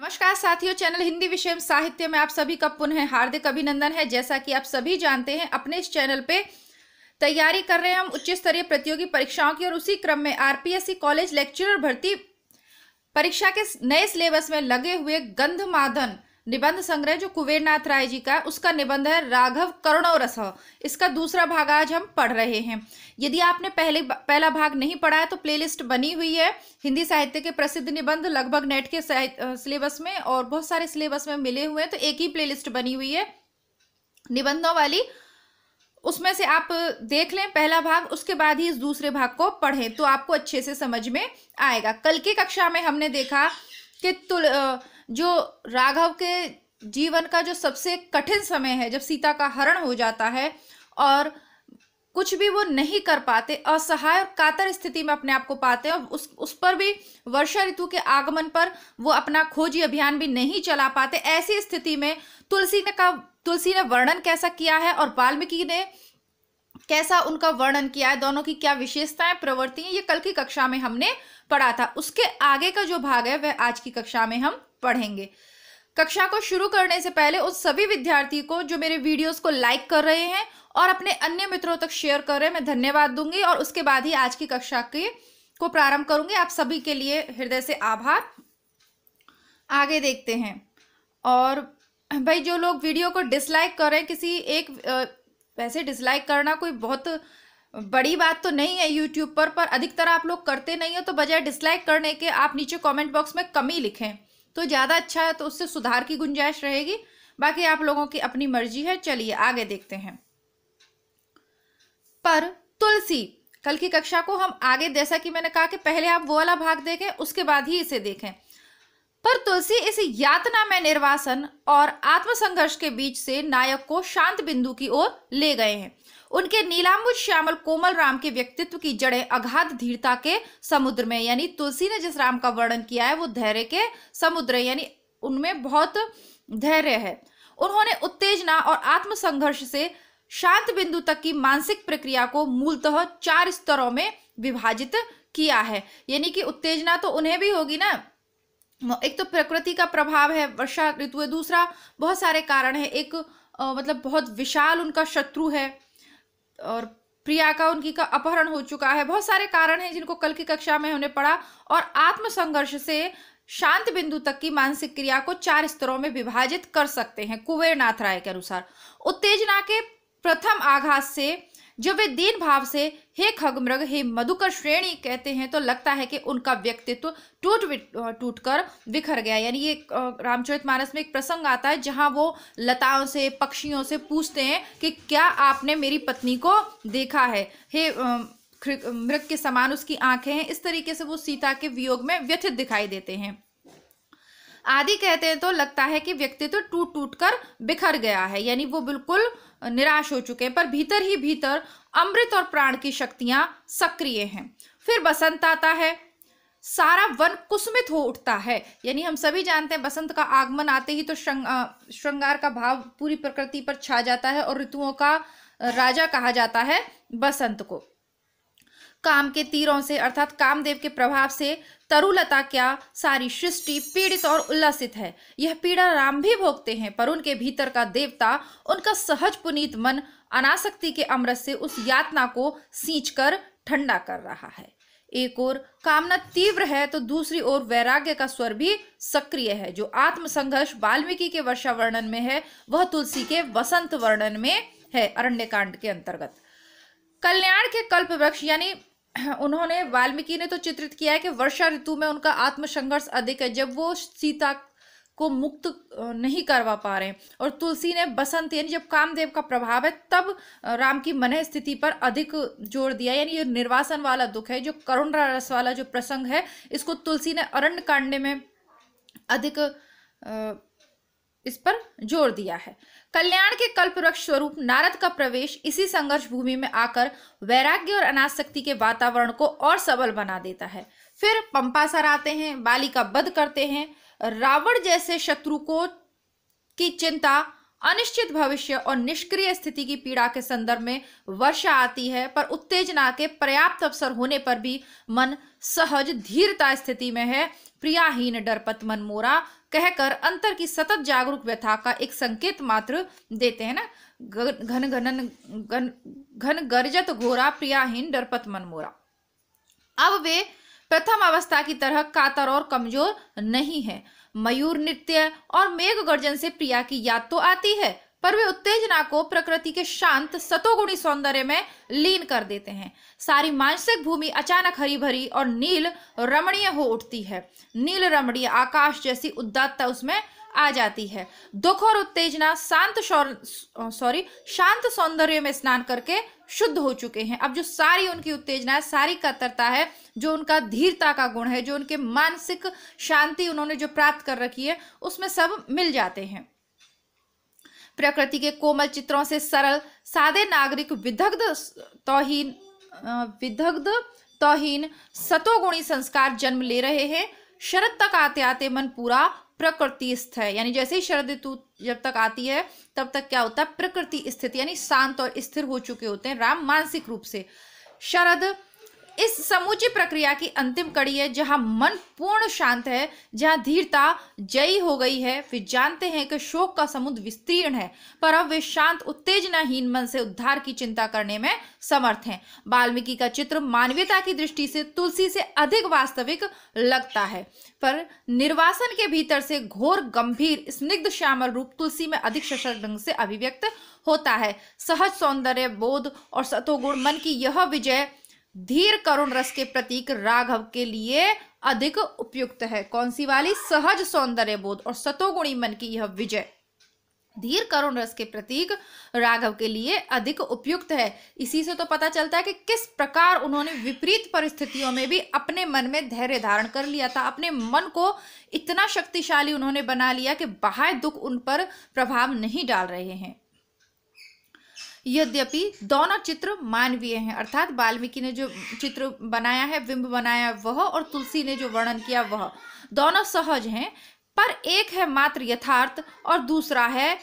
नमस्कार साथियों, चैनल हिंदी विषय एवं साहित्य में आप सभी का पुनः हार्दिक अभिनंदन है। जैसा कि आप सभी जानते हैं, अपने इस चैनल पे तैयारी कर रहे हैं हम उच्च स्तरीय प्रतियोगी परीक्षाओं की, और उसी क्रम में आरपीएससी कॉलेज लेक्चरर भर्ती परीक्षा के नए सिलेबस में लगे हुए गंधमादन निबंध संग्रह जो कुबेरनाथ राय जी का, उसका निबंध है राघव करुणोरस। इसका दूसरा भाग आज हम पढ़ रहे हैं। यदि आपने पहला भाग नहीं पढ़ा है तो प्लेलिस्ट बनी हुई है हिंदी साहित्य के प्रसिद्ध निबंध, लगभग नेट के सिलेबस में और बहुत सारे सिलेबस में मिले हुए हैं, तो एक ही प्लेलिस्ट बनी हुई है निबंधों वाली। उसमें से आप देख लें पहला भाग, उसके बाद ही इस दूसरे भाग को पढ़ें तो आपको अच्छे से समझ में आएगा। कल की कक्षा में हमने देखा कि जो राघव के जीवन का जो सबसे कठिन समय है, जब सीता का हरण हो जाता है और कुछ भी वो नहीं कर पाते, असहाय और कातर स्थिति में अपने आप को पाते हैं, और उस पर भी वर्षा ऋतु के आगमन पर वो अपना खोजी अभियान भी नहीं चला पाते। ऐसी स्थिति में तुलसी ने वर्णन कैसा किया है और वाल्मीकि ने कैसा उनका वर्णन किया है, दोनों की क्या विशेषताएं प्रवृत्ति है, ये कल की कक्षा में हमने पढ़ा था। उसके आगे का जो भाग है वह आज की कक्षा में हम पढ़ेंगे। कक्षा को शुरू करने से पहले उन सभी विद्यार्थी को जो मेरे वीडियोस को लाइक कर रहे हैं और अपने अन्य मित्रों तक शेयर कर रहे हैं, मैं धन्यवाद दूंगी, और उसके बाद ही आज की कक्षा को प्रारंभ करूंगी। आप सभी के लिए हृदय से आभार। आगे देखते हैं। और भाई, जो लोग वीडियो को डिसलाइक कर रहे हैं, किसी एक वैसे डिसलाइक करना कोई बहुत बड़ी बात तो नहीं है यूट्यूब पर अधिकतर आप लोग करते नहीं हो, तो बजाय डिसलाइक करने के आप नीचे कमेंट बॉक्स में कमी लिखें तो ज़्यादा अच्छा है, तो उससे सुधार की गुंजाइश रहेगी। बाकी आप लोगों की अपनी मर्जी है। चलिए आगे देखते हैं। पर तुलसी, कल की कक्षा को हम आगे, जैसा कि मैंने कहा कि पहले आप वो वाला भाग देखें, उसके बाद ही इसे देखें। पर तुलसी इस यातना में निर्वासन और आत्मसंघर्ष के बीच से नायक को शांत बिंदु की ओर ले गए हैं। उनके नीलांबुज श्यामल कोमल राम के व्यक्तित्व की जड़ें अगाध धीरता के समुद्र में, यानी तुलसी ने जिस राम का वर्णन किया है वो धैर्य के समुद्र, यानी उनमें बहुत धैर्य है। उन्होंने उत्तेजना और आत्मसंघर्ष से शांत बिंदु तक की मानसिक प्रक्रिया को मूलतः 4 स्तरों में विभाजित किया है। यानी कि उत्तेजना तो उन्हें भी होगी ना, एक तो प्रकृति का प्रभाव है, वर्षा ऋतु है, दूसरा बहुत सारे कारण है, एक मतलब बहुत विशाल उनका शत्रु है, और प्रिया का उनकी का अपहरण हो चुका है, बहुत सारे कारण हैं जिनको कल की कक्षा में हमने पढ़ा। और आत्मसंघर्ष से शांत बिंदु तक की मानसिक क्रिया को 4 स्तरों में विभाजित कर सकते हैं कुबेरनाथ राय के अनुसार। उत्तेजना के प्रथम आघात से जब वे दीन भाव से हे खगमृग हे मधुकर श्रेणी कहते हैं, तो लगता है कि उनका व्यक्तित्व टूट कर बिखर गया। यानी ये रामचरितमानस में एक प्रसंग आता है जहां वो लताओं से, पक्षियों से पूछते हैं कि क्या आपने मेरी पत्नी को देखा है, हे मृग के समान उसकी आंखें हैं। इस तरीके से वो सीता के वियोग में व्यथित दिखाई देते हैं। आदि कहते हैं तो लगता है कि व्यक्तित्व टूट कर बिखर गया है, यानी वो बिल्कुल निराश हो चुके हैं, पर भीतर ही भीतर अमृत और प्राण की शक्तियां सक्रिय हैं। फिर बसंत आता है, सारा वन कुसुमित हो उठता है। यानी हम सभी जानते हैं बसंत का आगमन आते ही तो श्रृंगार का भाव पूरी प्रकृति पर छा जाता है, और ऋतुओं का राजा कहा जाता है बसंत को। काम के तीरों से अर्थात कामदेव के प्रभाव से तरुलता क्या सारी सृष्टि पीड़ित और उल्लसित है। यह पीड़ा राम भी भोगते हैं, पर उनके भीतर का देवता, उनका सहज पुनीत मन अनासक्ति के अमृत से उस यातना को सींचकर ठंडा कर रहा है। एक ओर कामना तीव्र है तो दूसरी ओर वैराग्य का स्वर भी सक्रिय है। जो आत्मसंघर्ष वाल्मीकि के वर्षा वर्णन में है, वह तुलसी के वसंत वर्णन में है, अरण्यकांड के अंतर्गत। कल्याण के कल्प वृक्ष, यानी उन्होंने वाल्मीकि ने तो चित्रित किया है कि वर्षा ऋतु में उनका आत्मसंघर्ष अधिक है, जब वो सीता को मुक्त नहीं करवा पा रहे हैं, और तुलसी ने बसंत, यानी जब कामदेव का प्रभाव है तब राम की मन स्थिति पर अधिक जोर दिया। यानी ये निर्वासन वाला दुख है, जो करुण रस वाला जो प्रसंग है, इसको तुलसी ने अरण्य कांड में अधिक इस पर जोर दिया है। कल्याण के कल्प वृक्ष स्वरूप नारद का प्रवेश इसी संघर्ष भूमि में आकर वैराग्य और अनासक्ति के वातावरण को और सबल बना देता है। फिर पंपासर आते हैं, बाली का वध करते हैं। रावण जैसे शत्रु की चिंता, अनिश्चित भविष्य और निष्क्रिय स्थिति की पीड़ा के संदर्भ में वर्षा आती है, पर उत्तेजना के पर्याप्त अवसर होने पर भी मन सहज धीरता स्थिति में है। प्रियाहीन डरपत मन मोरा कहकर अंतर की सतत जागरूक व्यथा का एक संकेत मात्र देते हैं ना। घन गर्जत घोरा प्रियाहीन डरपत मन मोरा। अब वे प्रथम अवस्था की तरह कातर और कमजोर नहीं है। मयूर नृत्य और मेघ गर्जन से प्रिया की याद तो आती है, पर वे उत्तेजना को प्रकृति के शांत सतोगुणी सौंदर्य में लीन कर देते हैं। सारी मानसिक भूमि अचानक हरी भरी और नील रमणीय हो उठती है। नील रमणीय आकाश जैसी उदात्तता उसमें आ जाती है। दुख और उत्तेजना शांत सौंदर्य में स्नान करके शुद्ध हो चुके हैं। अब जो सारी उनकी उत्तेजना है, सारी कतरता है, जो उनका धीरता का गुण है, जो उनके मानसिक शांति उन्होंने जो प्राप्त कर रखी है, उसमें सब मिल जाते हैं। प्रकृति के कोमल चित्रों से सरल सादे नागरिक विदग्ध तौहीन सतोगुणी संस्कार जन्म ले रहे हैं। शरद तक आते आते मन पूरा प्रकृतिस्थ है, यानी जैसे ही शरद ऋतु जब तक आती है तब तक क्या होता है, प्रकृति स्थिति यानी शांत और स्थिर हो चुके होते हैं राम मानसिक रूप से। शरद इस समूची प्रक्रिया की अंतिम कड़ी है, जहां मन पूर्ण शांत है, जहां धीरता जयी हो गई है। वे जानते हैं कि शोक का समुद्र विस्तीर्ण है, पर अब वे शांत उत्तेजनाहीन मन से उद्धार की चिंता करने में समर्थ हैं। वाल्मीकि का चित्र मानवीयता की दृष्टि से तुलसी से अधिक वास्तविक लगता है, पर निर्वासन के भीतर से घोर गंभीर स्निग्ध श्यामल रूप तुलसी में अधिक सशक्त ढंग से अभिव्यक्त होता है। सहज सौंदर्य बोध और सतोगुण मन की यह विजय धीर करुण रस के प्रतीक राघव के लिए अधिक उपयुक्त है। कौन सी वाली? सहज सौंदर्य बोध और सतोगुणी मन की यह विजय धीर करुण रस के प्रतीक राघव के लिए अधिक उपयुक्त है। इसी से तो पता चलता है कि किस प्रकार उन्होंने विपरीत परिस्थितियों में भी अपने मन में धैर्य धारण कर लिया था। अपने मन को इतना शक्तिशाली उन्होंने बना लिया कि बाह्य दुख उन पर प्रभाव नहीं डाल रहे हैं। यद्यपि दोनों चित्र मानवीय हैं, अर्थात वाल्मीकि ने जो चित्र बनाया है, बिंब बनाया वह, और तुलसी ने जो वर्णन किया वह, दोनों सहज हैं, पर एक है मात्र यथार्थ और दूसरा है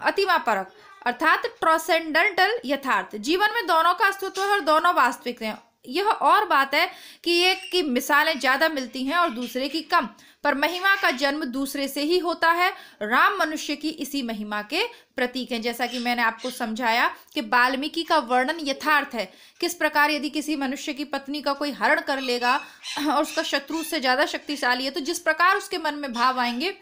अतिमापरक अर्थात ट्रांसेंडेंटल यथार्थ। जीवन में दोनों का अस्तित्व है और दोनों वास्तविक हैं। यह और बात है कि एक की मिसालें ज्यादा मिलती हैं और दूसरे की कम, पर महिमा का जन्म दूसरे से ही होता है। राम मनुष्य की इसी महिमा के प्रतीक हैं। जैसा कि मैंने आपको समझाया कि वाल्मीकि का वर्णन यथार्थ है, किस प्रकार यदि किसी मनुष्य की पत्नी का कोई हरण कर लेगा और उसका शत्रु उससे ज्यादा शक्तिशाली है, तो जिस प्रकार उसके मन में भाव आएंगे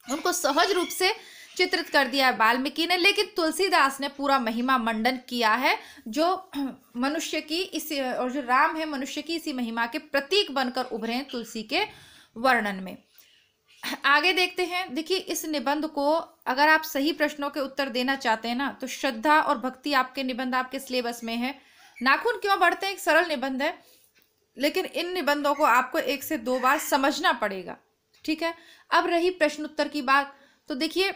उनको सहज रूप से चित्रित कर दिया है वाल्मीकि ने। लेकिन तुलसीदास ने पूरा महिमा मंडन किया है, जो मनुष्य की इस, और जो राम है मनुष्य की इसी महिमा के प्रतीक बनकर उभरे हैं तुलसी के वर्णन में। आगे देखते हैं। देखिए, इस निबंध को अगर आप सही प्रश्नों के उत्तर देना चाहते हैं ना, तो श्रद्धा और भक्ति आपके निबंध आपके सिलेबस में है। नाखून क्यों बढ़ते हैं एक सरल निबंध है, लेकिन इन निबंधों को आपको 1 से 2 बार समझना पड़ेगा। ठीक है, अब रही प्रश्न उत्तर की बात, तो देखिए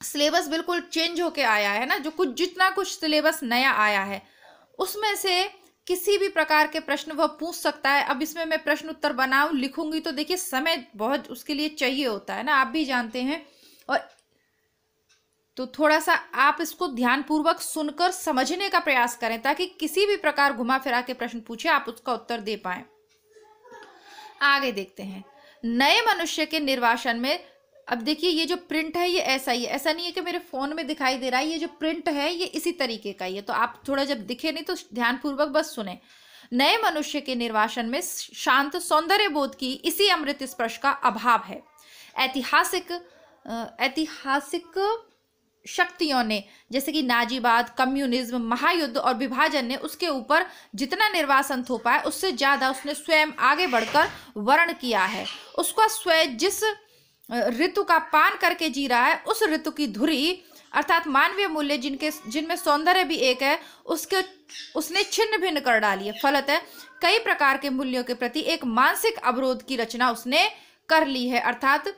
सिलेबस बिल्कुल चेंज होके आया है ना, जो जितना कुछ सिलेबस नया आया है उसमें से किसी भी प्रकार के प्रश्न वह पूछ सकता है। अब इसमें मैं प्रश्न उत्तर बनाऊं लिखूंगी तो देखिए समय बहुत उसके लिए चाहिए होता है ना, आप भी जानते हैं, और तो थोड़ा सा आप इसको ध्यानपूर्वक सुनकर समझने का प्रयास करें, ताकि किसी भी प्रकार घुमा फिरा के प्रश्न पूछे आप उसका उत्तर दे पाए। आगे देखते हैं। नए मनुष्य के निर्वासन में, अब देखिए ये जो प्रिंट है ये ऐसा ही है, ऐसा नहीं है कि मेरे फोन में दिखाई दे रहा है, ये जो प्रिंट है ये इसी तरीके का ही है, तो आप थोड़ा जब दिखे नहीं तो ध्यानपूर्वक बस सुने। नए मनुष्य के निर्वासन में शांत सौंदर्य बोध की इसी अमृत स्पर्श का अभाव है। ऐतिहासिक शक्तियों ने, जैसे कि नाजीवाद, कम्युनिज्म, महायुद्ध और विभाजन ने उसके ऊपर जितना निर्वासन थोपा है उससे ज्यादा उसने स्वयं आगे बढ़कर वर्ण किया है। उसका स्वयं जिस ऋतु का पान करके जी रहा है, उस ऋतु की धुरी अर्थात मानवीय मूल्य जिनमें सौंदर्य भी एक है, उसने छिन्न भिन्न कर डाली है। फलतः कई प्रकार के मूल्यों के प्रति एक मानसिक अवरोध की रचना उसने कर ली है। अर्थात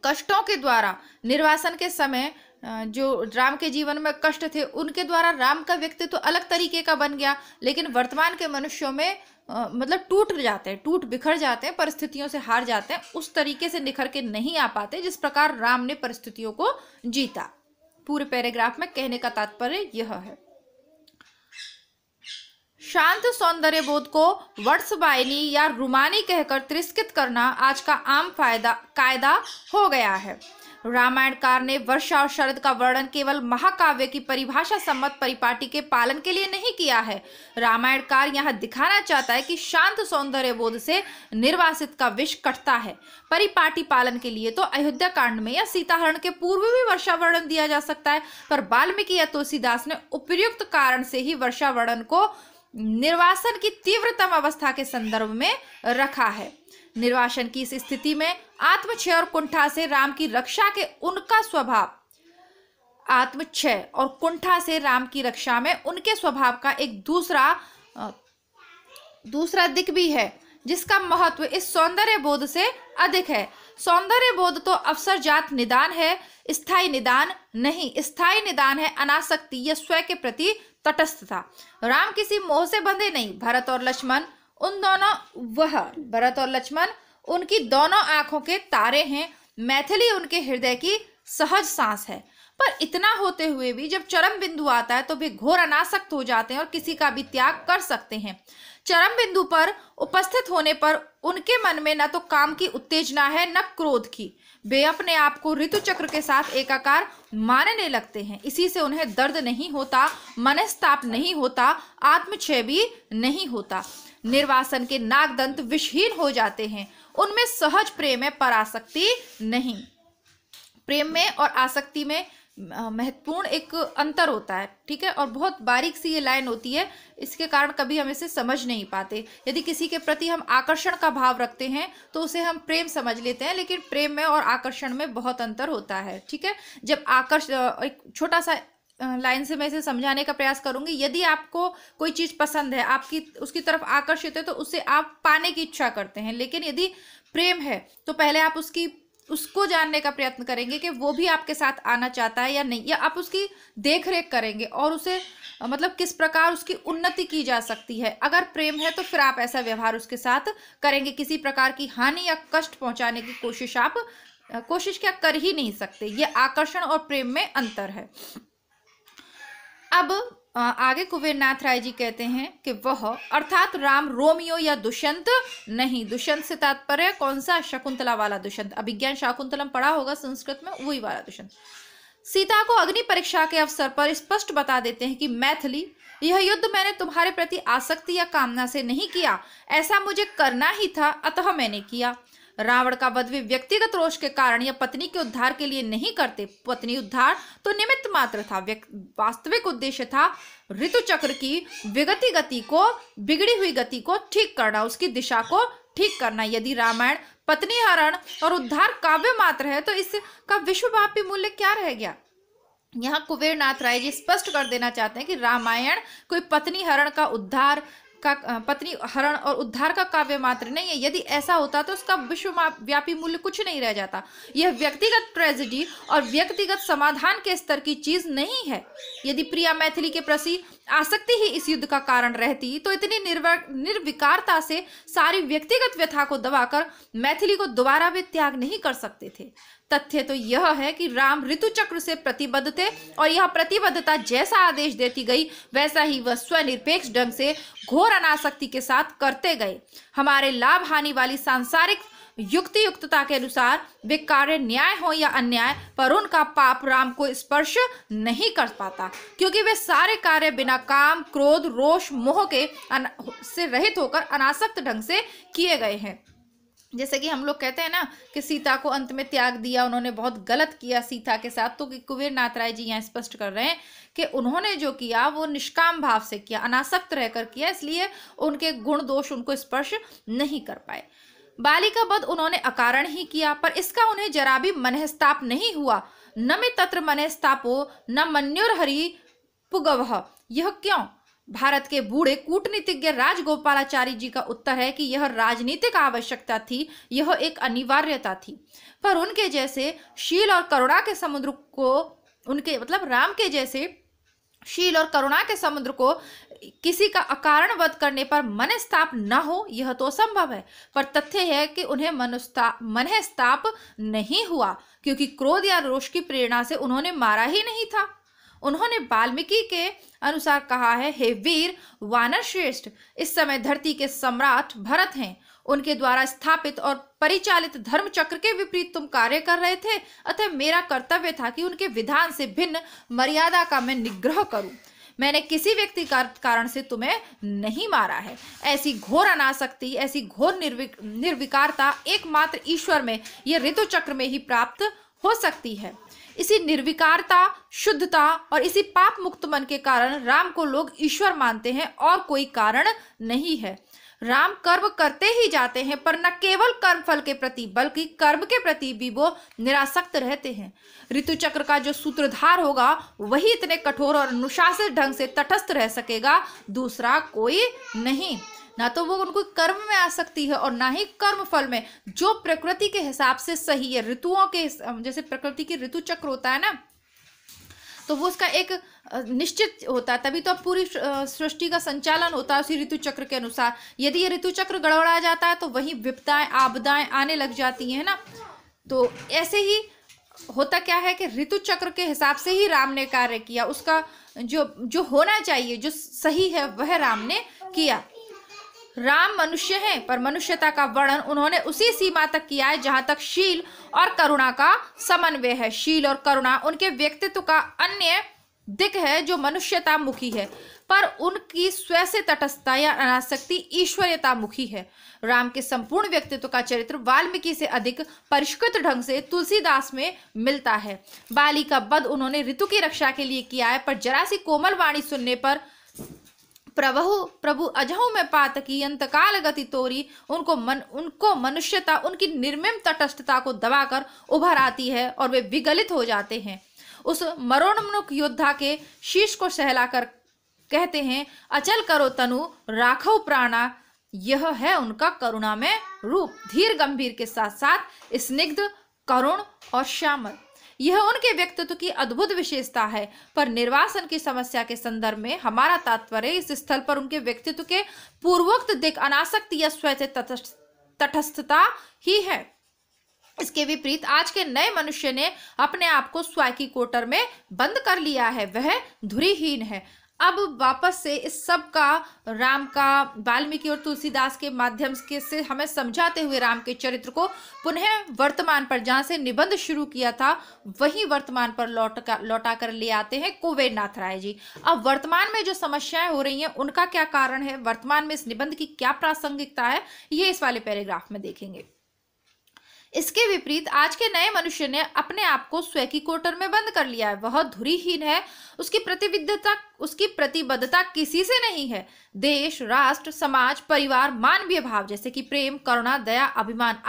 कष्टों के द्वारा निर्वासन के समय जो राम के जीवन में कष्ट थे, उनके द्वारा राम का व्यक्तित्व तो अलग तरीके का बन गया, लेकिन वर्तमान के मनुष्यों में मतलब टूट जाते हैं, टूट बिखर जाते हैं, परिस्थितियों से हार जाते हैं, उस तरीके से निखर के नहीं आ पाते जिस प्रकार राम ने परिस्थितियों को जीता। पूरे पैराग्राफ में कहने का तात्पर्य यह है। शांत सौंदर्य बोध को वर्षवायनी या रुमानी कहकर तिरस्कृत करना आज का आम कायदा हो गया है। रामायणकार ने वर्षा और शरद का वर्णन केवल महाकाव्य की परिभाषा सम्मत परिपाटी के पालन के लिए नहीं किया है। रामायणकार यहाँ दिखाना चाहता है कि शांत सौंदर्य बोध से निर्वासित का विष कटता है। परिपाटी पालन के लिए तो अयोध्या कांड में या सीताहरण के पूर्व भी वर्षा वर्णन दिया जा सकता है, पर वाल्मीकि या तुलसीदास ने उपर्युक्त कारण से ही वर्षा वर्णन को निर्वासन की तीव्रतम अवस्था के संदर्भ में रखा है। निर्वासन की इस स्थिति में आत्मक्षय और कुंठा से राम की रक्षा के उनका स्वभाव, आत्मक्षय और कुंठा से राम की रक्षा में उनके स्वभाव का एक दूसरा दिक भी है, जिसका महत्व इस सौंदर्य बोध से अधिक है। सौंदर्य बोध तो अवसरजात निदान है, स्थायी निदान नहीं। स्थायी निदान है अनासक्ति या स्वयं के प्रति तटस्थता। राम किसी मोह से बंधे नहीं। भरत और लक्ष्मण उनकी दोनों आंखों के तारे हैं। मैथिली उनके हृदय की सहज सांस है। पर इतना होते हुए भी जब चरम बिंदु आता है तो वे घोर अनासक्त हो जाते हैं और किसी का भी त्याग कर सकते हैं। चरम बिंदु पर उपस्थित होने पर उनके मन में न तो काम की उत्तेजना है न क्रोध की। वे अपने आप को ऋतु चक्र के साथ एकाकार मानने लगते हैं। इसी से उन्हें दर्द नहीं होता, मनस्ताप नहीं होता, आत्मक्षय भी नहीं होता। निर्वासन के नागदंत विषहीन हो जाते हैं। उनमें सहज प्रेम है, पर आसक्ति नहीं। प्रेम में और आसक्ति में महत्वपूर्ण एक अंतर होता है, ठीक है। और बहुत बारीक सी ये लाइन होती है, इसके कारण कभी हम इसे समझ नहीं पाते। यदि किसी के प्रति हम आकर्षण का भाव रखते हैं तो उसे हम प्रेम समझ लेते हैं, लेकिन प्रेम में और आकर्षण में बहुत अंतर होता है, ठीक है। जब एक छोटा सा लाइन से मैं इसे समझाने का प्रयास करूंगी। यदि आपको कोई चीज पसंद है, आपकी उसकी तरफ आकर्षित है, तो उसे आप पाने की इच्छा करते हैं। लेकिन यदि प्रेम है तो पहले आप उसको जानने का प्रयत्न करेंगे कि वो भी आपके साथ आना चाहता है या नहीं, या आप उसकी देख रेख करेंगे और उसे मतलब किस प्रकार उसकी उन्नति की जा सकती है। अगर प्रेम है तो फिर आप ऐसा व्यवहार उसके साथ करेंगे। किसी प्रकार की हानि या कष्ट पहुंचाने की कोशिश क्या कर ही नहीं सकते। ये आकर्षण और प्रेम में अंतर है। अब आगे कुबेर नाथ राय जी कहते हैं कि वह अर्थात राम रोमियो या दुष्यंत नहीं। दुष्यंत से तात्पर्य कौन सा? शकुंतला वाला दुष्यंत। अभिज्ञान शाकुंतलम पढ़ा होगा संस्कृत में, वही वाला दुष्यंत। सीता को अग्नि परीक्षा के अवसर पर स्पष्ट बता देते हैं कि मैथिली, यह युद्ध मैंने तुम्हारे प्रति आसक्ति या कामना से नहीं किया, ऐसा मुझे करना ही था, अतः मैंने किया। रावण का वध वे व्यक्तिगत रोष के कारण या पत्नी के उद्धार के लिए नहीं करते। पत्नी उद्धार तो निमित्त मात्र था। वास्तविक उद्देश्य था ऋतु चक्र की बिगड़ी हुई गति को ठीक करना, उसकी दिशा को ठीक करना। यदि रामायण पत्नी हरण और उद्धार काव्य मात्र है तो इसका विश्वव्यापी मूल्य क्या रह गया? यहाँ कुबेर नाथ राय जी स्पष्ट कर देना चाहते हैं कि रामायण कोई पत्नी हरण और उद्धार का काव्य मात्र नहीं है। यदि ऐसा होता तो उसका विश्वव्यापी मूल्य कुछ नहीं रह जाता। यह व्यक्तिगत ट्रेजेडी और व्यक्तिगत समाधान के स्तर की चीज नहीं है। यदि प्रिया मैथिली के प्रति आसक्ति ही इस युद्ध का कारण रहती तो इतनी निर्विकारता से सारी व्यक्तिगत व्यथा को दबाकर मैथिली को दोबारा वे त्याग नहीं कर सकते थे। तथ्य तो यह है कि राम ऋतु चक्र से प्रतिबद्ध थे और यह प्रतिबद्धता जैसा आदेश देती गई वैसा ही वह स्वनिरपेक्ष ढंग से घोर अनासक्ति के साथ करते गए। हमारे लाभ हानि वाली सांसारिक युक्तियुक्तता के अनुसार वे कार्य न्याय हो या अन्याय, पर उनका पाप राम को स्पर्श नहीं कर पाता, क्योंकि वे सारे कार्य बिना काम, क्रोध, रोष, मोह के से रहित होकर अनासक्त ढंग से किए गए हैं। जैसे कि हम लोग कहते हैं ना कि सीता को अंत में त्याग दिया, उन्होंने बहुत गलत किया सीता के साथ, तो कुबेर नाथ राय जी यहाँ स्पष्ट कर रहे हैं कि उन्होंने जो किया वो निष्काम भाव से किया, अनासक्त रहकर किया, इसलिए उनके गुण दोष उनको स्पर्श नहीं कर पाए। बाली का वध उन्होंने अकारण ही किया, पर इसका उन्हें जरा भी मनस्ताप नहीं हुआ। न में तत्र मनस्तापो न मन्युर्हरि पुगवः। यह क्यों? भारत के बूढ़े कूटनीतिज्ञ राजगोपालाचारी जी का उत्तर है कि यह राजनीतिक आवश्यकता थी, यह एक अनिवार्यता थी। पर उनके जैसे शील और करुणा के समुद्र को राम के जैसे शील और करुणा के समुद्र को किसी का अकारण वध करने पर मनस्ताप न हो, यह तो संभव है। पर तथ्य है कि उन्हें मनस्ताप नहीं हुआ, क्योंकि क्रोध या रोष की प्रेरणा से उन्होंने मारा ही नहीं था। उन्होंने वाल्मीकि के अनुसार कहा है, हे वीर वानर श्रेष्ठ, इस समय धरती के सम्राट भरत हैं। उनके द्वारा स्थापित और परिचालित धर्म चक्र के विपरीत तुम कार्य कर रहे थे, अतः मेरा कर्तव्य था कि उनके विधान से भिन्न मर्यादा का मैं निग्रह करूं। मैंने किसी व्यक्ति कारण से तुम्हें नहीं मारा है। ऐसी घोर अनासक्ति, ऐसी घोर निर्विकारता एकमात्र ईश्वर में, यह ऋतु चक्र में ही प्राप्त हो सकती है। इसी निर्विकारता, शुद्धता और इसी पाप मुक्त मन के कारण राम को लोग ईश्वर मानते हैं और कोई कारण नहीं है। राम कर्म करते ही जाते हैं, पर न केवल कर्म फल के प्रति बल्कि कर्म के प्रति भी वो निरासक्त रहते हैं। ऋतु चक्र का जो सूत्रधार होगा वही इतने कठोर और अनुशासित ढंग से तटस्थ रह सकेगा, दूसरा कोई नहीं। ना तो वो उनको कर्म में आसक्ति है और ना ही कर्म फल में, जो प्रकृति के हिसाब से सही है। ऋतुओं के जैसे प्रकृति की ऋतु चक्र होता है ना, तो वो उसका एक निश्चित होता है, तभी तो पूरी सृष्टि का संचालन होता है उसी ऋतु चक्र के अनुसार। यदि ये ऋतु चक्र गड़बड़ा जाता है तो वही विपदाएं, आपदाएं आने लग जाती हैं ना। तो ऐसे ही होता क्या है कि ऋतु चक्र के हिसाब से ही राम ने कार्य किया, उसका जो होना चाहिए, जो सही है, वह राम ने किया। राम मनुष्य हैं, पर मनुष्यता का वर्णन उन्होंने उसी सीमा तक किया है जहां तक शील और करुणा का समन्वय है। शील और करुणा उनके व्यक्तित्व का अन्य दिक है जो मनुष्यता मुखी है, पर उनकी स्वयं से तटस्थता या अनासक्ति ईश्वरीयता मुखी है। राम के संपूर्ण व्यक्तित्व का चरित्र वाल्मीकि से अधिक परिष्कृत ढंग से तुलसीदास में मिलता है। बाली का वध उन्होंने ऋतु की रक्षा के लिए किया है, पर जरा सी कोमल वाणी सुनने पर प्रभु अजहू में पातकी अंतकाल गति तोरी, उनको मनुष्यता, उनकी निर्मम तटस्थता को दबाकर उभर आती है और वे विगलित हो जाते हैं। उस मरणोन्मुख योद्धा के शीश को सहलाकर कहते हैं, अचल करो तनु राखो प्राणा। यह है उनका करुणा में रूप, धीर गंभीर के साथ साथ स्निग्ध, करुण और श्यामल। यह उनके व्यक्तित्व की अद्भुत विशेषता है। पर निर्वासन की समस्या के संदर्भ में हमारा तात्पर्य इस स्थल पर उनके व्यक्तित्व के पूर्वोक्त दिक अनासक्ति या स्वयं तटस्थता ही है। इसके विपरीत आज के नए मनुष्य ने अपने आप को स्वयं की कोटर में बंद कर लिया है, वह धुरीहीन है। अब वापस से इस सब का राम का वाल्मीकि और तुलसीदास के माध्यम से हमें समझाते हुए राम के चरित्र को पुनः वर्तमान पर, जहां से निबंध शुरू किया था वही वर्तमान पर लौटा कर ले आते हैं कुबेर नाथ राय जी। अब वर्तमान में जो समस्याएं हो रही हैं उनका क्या कारण है, वर्तमान में इस निबंध की क्या प्रासंगिकता है, ये इस वाले पैराग्राफ में देखेंगे। इसके विपरीत आज के नए मनुष्य ने अपने आप को स्वयं की कोटर में बंद कर लिया है। वह धुरीहीन है, उसकी प्रतिबद्धता किसी से नहीं है। देश, राष्ट्र, समाज, परिवार, मानवीय भाव जैसे कि प्रेम, करुणा, दया, अभिमान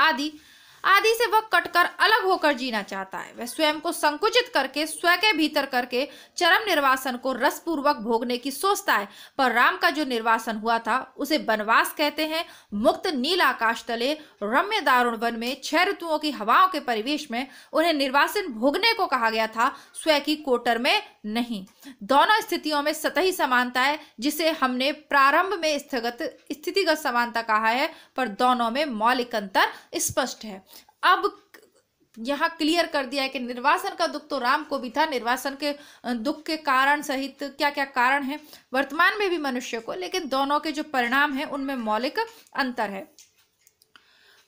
आदि से वह कटकर अलग होकर जीना चाहता है। वह स्वयं को संकुचित करके, स्वयं के भीतर करके चरम निर्वासन को रसपूर्वक भोगने की सोचता है। पर राम का जो निर्वासन हुआ था उसे वनवास कहते हैं। मुक्त नील आकाश तले, रम्य दारुण वन में, 6 ऋतुओं की हवाओं के परिवेश में उन्हें निर्वासन भोगने को कहा गया था, स्वयं की कोटर में नहीं। दोनों स्थितियों में सतही समानता है, जिसे हमने प्रारंभ में स्थितिगत समानता कहा है, पर दोनों में मौलिक अंतर स्पष्ट है। अब यहाँ क्लियर कर दिया है कि निर्वासन का दुख तो राम को भी था, निर्वासन के दुख के कारण सहित क्या क्या कारण है वर्तमान में भी मनुष्य को, लेकिन दोनों के जो परिणाम है उनमें मौलिक अंतर है।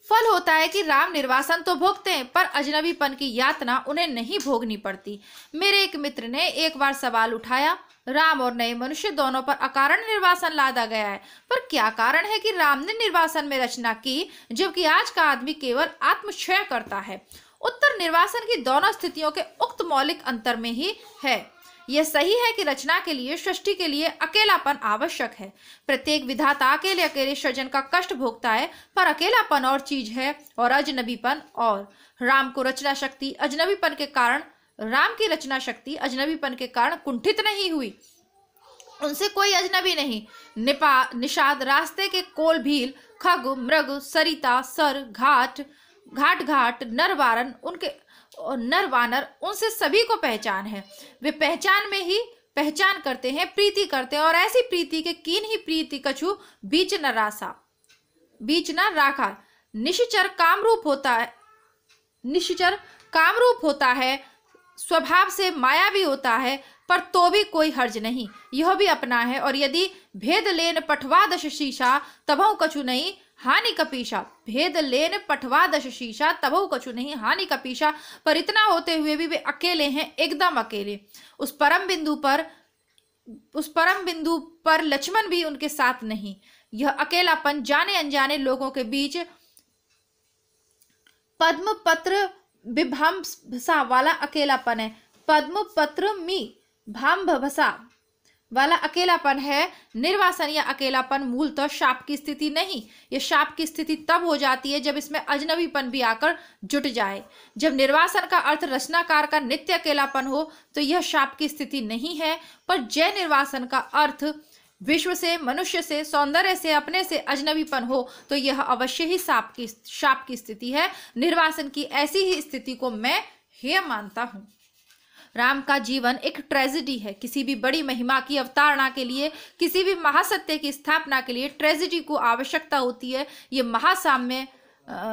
फल होता है कि राम निर्वासन तो भोगते हैं, पर अजनबीपन की यातना उन्हें नहीं भोगनी पड़ती। मेरे एक मित्र ने एक बार सवाल उठाया, राम और नए मनुष्य दोनों पर अकारण निर्वासन लादा गया है, पर क्या कारण है कि राम ने निर्वासन में रचना की जबकि आज का आदमी केवल आत्मक्षय करता है? उत्तर निर्वासन की दोनों स्थितियों के उक्त मौलिक अंतर में ही है। यह सही है कि रचना के लिए, सृष्टि के लिए अकेलापन आवश्यक है। प्रत्येक विधाता अकेले सृजन का कष्ट भोगता है, पर अकेलापन और चीज है और अजनबीपन और। राम की रचना शक्ति अजनबीपन के कारण कुंठित नहीं हुई। उनसे कोई अजनबी नहीं। निषाद, रास्ते के कोल भील, खग, मृग, सरिता, सर, घाट, नर वानर, उनसे सभी को पहचान है। वे पहचान में ही पहचान करते हैं, प्रीति करते हैं, और ऐसी प्रीति के कीन ही प्रीति कछु बीच न राखा। निश्चर कामरूप होता है, स्वभाव से मायावी होता है, पर तो भी कोई हर्ज नहीं, यह भी अपना है। और यदि भेद लेन पठवा दश शीशा, तबहु कछु नहीं हानि कपीशा। भेद लेन पठवा दश शीशा, तबहु कछु नहीं हानि कपीशा। पर इतना होते हुए भी वे अकेले हैं, एकदम अकेले। उस परम बिंदु पर लक्ष्मण भी उनके साथ नहीं। यह अकेलापन जाने अनजाने लोगों के बीच पद्म पत्र विभाम्सा वाला अकेलापन है। पद्म पत्र मी भाम भसा वाला अकेलापन है। निर्वासन या अकेलापन मूलतः शाप की स्थिति नहीं। यह शाप की स्थिति तब हो जाती है जब इसमें अजनबीपन भी आकर जुट जाए। जब निर्वासन का अर्थ रचनाकार का नित्य अकेलापन हो तो यह शाप की स्थिति नहीं है। पर जय निर्वासन का अर्थ विश्व से, मनुष्य से, सौंदर्य से, अपने से अजनबीपन हो तो यह अवश्य ही शाप की स्थिति है। निर्वासन की ऐसी ही स्थिति को मैं हेय मानता हूं। राम का जीवन एक ट्रेजेडी है। किसी भी बड़ी महिमा की अवतारणा के लिए, किसी भी महासत्य की स्थापना के लिए ट्रेजेडी को आवश्यकता होती है। ये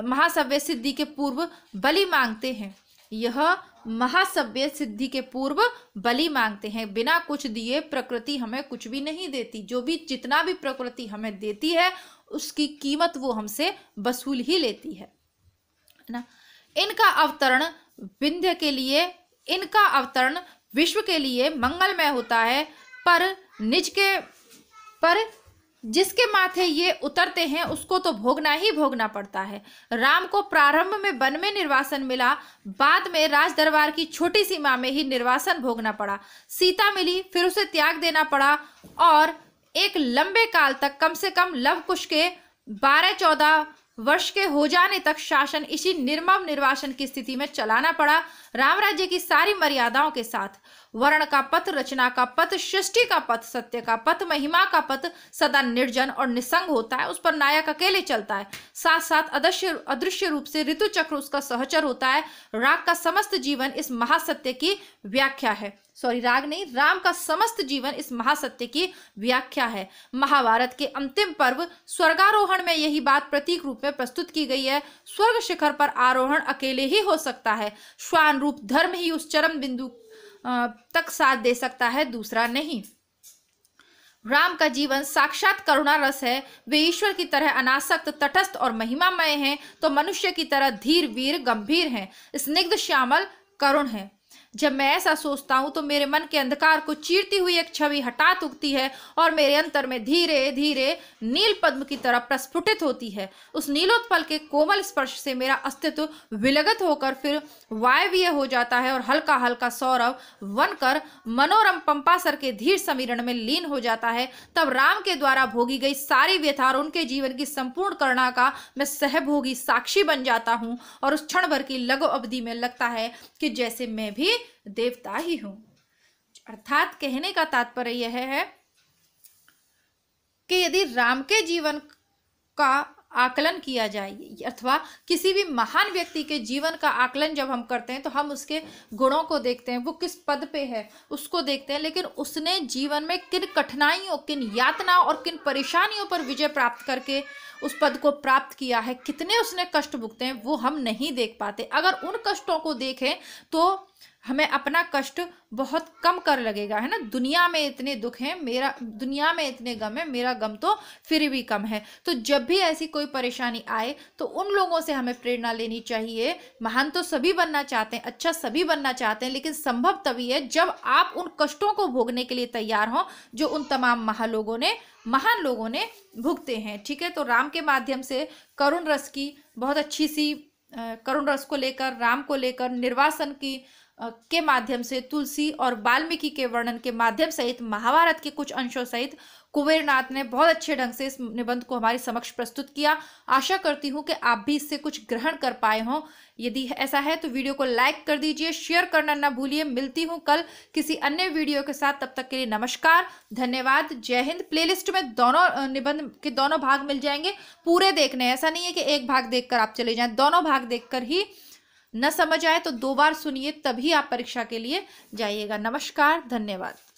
महासव्य सिद्धि के पूर्व बलि मांगते हैं। यह महासव्य सिद्धि के पूर्व बलि मांगते हैं। बिना कुछ दिए प्रकृति हमें कुछ भी नहीं देती। जितना भी प्रकृति हमें देती है उसकी कीमत वो हमसे वसूल ही लेती है ना। इनका अवतरण विश्व के लिए मंगलमय होता है, पर जिसके माथे ये उतरते हैं उसको तो भोगना ही भोगना पड़ता है। राम को प्रारंभ में वन में निर्वासन मिला, बाद में राज दरबार की छोटी सीमा में ही निर्वासन भोगना पड़ा। सीता मिली, फिर उसे त्याग देना पड़ा और एक लंबे काल तक, कम से कम लव कुश के 12-14 वर्ष के हो जाने तक शासन इसी निर्मम निर्वासन की स्थिति में चलाना पड़ा। राम राज्य की सारी मर्यादाओं के साथ। वर्ण का पथ, रचना का पथ, सृष्टि का पथ, सत्य का पथ, महिमा का पथ सदा निर्जन और निसंग होता है। उस पर नायक अकेले चलता है। साथ साथ अदृश्य रूप से ऋतु चक्र उसका सहचर होता है। राग का समस्त जीवन इस महासत्य की व्याख्या है। राम का समस्त जीवन इस महासत्य की व्याख्या है। महाभारत के अंतिम पर्व स्वर्गारोहण में यही बात प्रतीक रूप में प्रस्तुत की गई है। स्वर्ग शिखर पर आरोहण अकेले ही हो सकता है। श्वान रूप धर्म ही उस चरम बिंदु तक साथ दे सकता है, दूसरा नहीं। राम का जीवन साक्षात करुणा रस है। वे ईश्वर की तरह अनासक्त, तटस्थ और महिमामय हैं तो मनुष्य की तरह धीर, वीर, गंभीर हैं, स्निग्ध, श्यामल, करुण हैं। जब मैं ऐसा सोचता हूं तो मेरे मन के अंधकार को चीरती हुई एक छवि हठात उगती है और मेरे अंतर में धीरे धीरे नील पद्म की तरह प्रस्फुटित होती है। उस नीलोत्पल के कोमल स्पर्श से मेरा अस्तित्व विलगित होकर फिर वायवीय हो जाता है और हल्का हल्का सौरभ बनकर मनोरम पंपासर के धीर समीरण में लीन हो जाता है। तब राम के द्वारा भोगी गई सारी व्यथा और उनके जीवन की संपूर्ण करुणा का मैं सहभोगी साक्षी बन जाता हूं और उस क्षण भर की लघु अवधि में लगता है कि जैसे मैं भी देवता ही हूं। अर्थात कहने का तात्पर्य यह है कि यदि राम के जीवन का आकलन किया जाए अथवा किसी भी महान व्यक्ति के जीवन का आकलन जब हम करते हैं तो हम उसके गुणों को देखते हैं, वो किस पद पे है उसको देखते हैं, लेकिन उसने जीवन में किन कठिनाइयों, किन यातनाओं और किन परेशानियों पर विजय प्राप्त करके उस पद को प्राप्त किया है, कितने उसने कष्ट भुगते हैं, वो हम नहीं देख पाते। अगर उन कष्टों को देखें तो हमें अपना कष्ट बहुत कम कर लगेगा, है ना। दुनिया में इतने दुख हैं, दुनिया में इतने गम है, मेरा गम तो फिर भी कम है। तो जब भी ऐसी कोई परेशानी आए तो उन लोगों से हमें प्रेरणा लेनी चाहिए। महान तो सभी बनना चाहते हैं, अच्छा सभी बनना चाहते हैं, लेकिन संभव तभी है जब आप उन कष्टों को भोगने के लिए तैयार हों जो उन तमाम महान लोगों ने भुगते हैं। ठीक है, तो राम के माध्यम से करुण रस की बहुत अच्छी सी करुण रस को लेकर, राम को लेकर, निर्वासन की के माध्यम से, तुलसी और वाल्मीकि के वर्णन के माध्यम सहित, महाभारत के कुछ अंशों सहित कुबेरनाथ ने बहुत अच्छे ढंग से इस निबंध को हमारे समक्ष प्रस्तुत किया। आशा करती हूँ कि आप भी इससे कुछ ग्रहण कर पाए हों। यदि ऐसा है तो वीडियो को लाइक कर दीजिए, शेयर करना ना भूलिए। मिलती हूँ कल किसी अन्य वीडियो के साथ, तब तक के लिए नमस्कार, धन्यवाद, जय हिंद। प्लेलिस्ट में दोनों निबंध के दोनों भाग मिल जाएंगे, पूरे देखने हैं। ऐसा नहीं है कि एक भाग देखकर आप चले जाएं, दोनों भाग देखकर ही न समझ आए तो 2 बार सुनिए, तभी आप परीक्षा के लिए जाइएगा। नमस्कार, धन्यवाद।